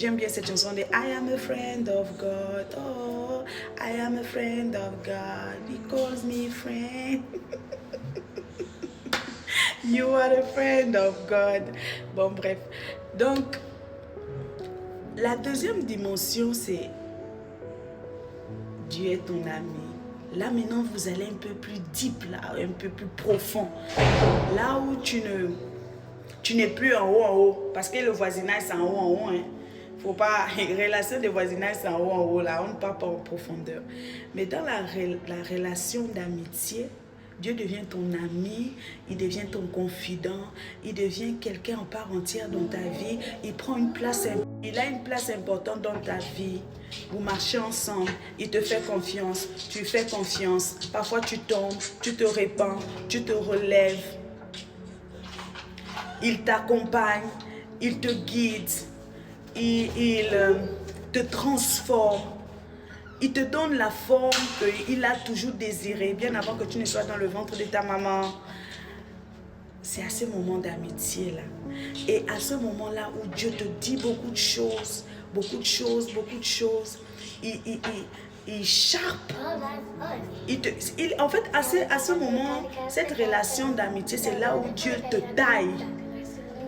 J'aime bien cette chanson de I am a friend of God. Oh, I am a friend of God. He calls me friend. You are a friend of God. Bon, bref. Donc, la deuxième dimension, c'est Dieu est ton ami. Là, maintenant, vous allez un peu plus deep, là, un peu plus profond. Là où tu n'es plus en haut. Parce que le voisinage, c'est en haut, hein. Faut pas, relation de voisinage, c'est en haut, là, on ne part pas en profondeur. Mais dans la relation d'amitié, Dieu devient ton ami, il devient ton confident, il devient quelqu'un en part entière dans ta vie, il prend une place, il a une place importante dans ta vie. Vous marchez ensemble, il te fait confiance, tu fais confiance, parfois tu tombes, tu te répands, tu te relèves. Il t'accompagne, il te guide, il te transforme. Il te donne la forme qu'il a toujours désirée, bien avant que tu ne sois dans le ventre de ta maman. C'est à ce moment d'amitié-là. Et à ce moment-là où Dieu te dit beaucoup de choses, il charpe. En fait, à ce moment, cette relation d'amitié, c'est là où Dieu te taille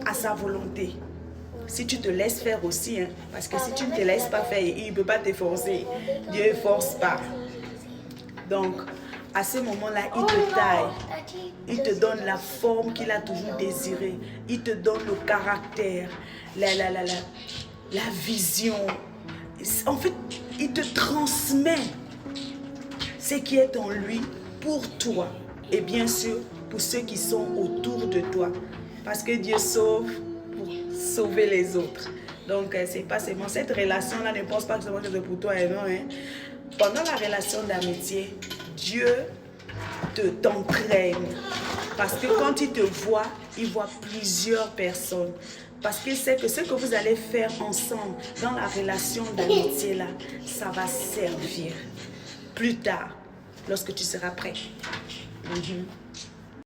à sa volonté. Si tu te laisses faire aussi, hein, parce que si tu ne te laisses pas faire, il ne peut pas te forcer. Dieu ne force pas. Donc, à ce moment-là, il te taille. Il te donne la forme qu'il a toujours désirée. Il te donne le caractère, la vision. En fait, il te transmet ce qui est en lui pour toi. Et bien sûr, pour ceux qui sont autour de toi. Parce que Dieu sauve pour sauver les autres. Donc, c'est pas seulement cette relation-là, ne pense pas que c'est pour toi et non. Hein. Pendant la relation d'amitié, Dieu t'entraîne. Parce que quand il te voit, il voit plusieurs personnes. Parce qu'il sait que ce que vous allez faire ensemble dans la relation d'amitié-là, ça va servir plus tard, lorsque tu seras prêt.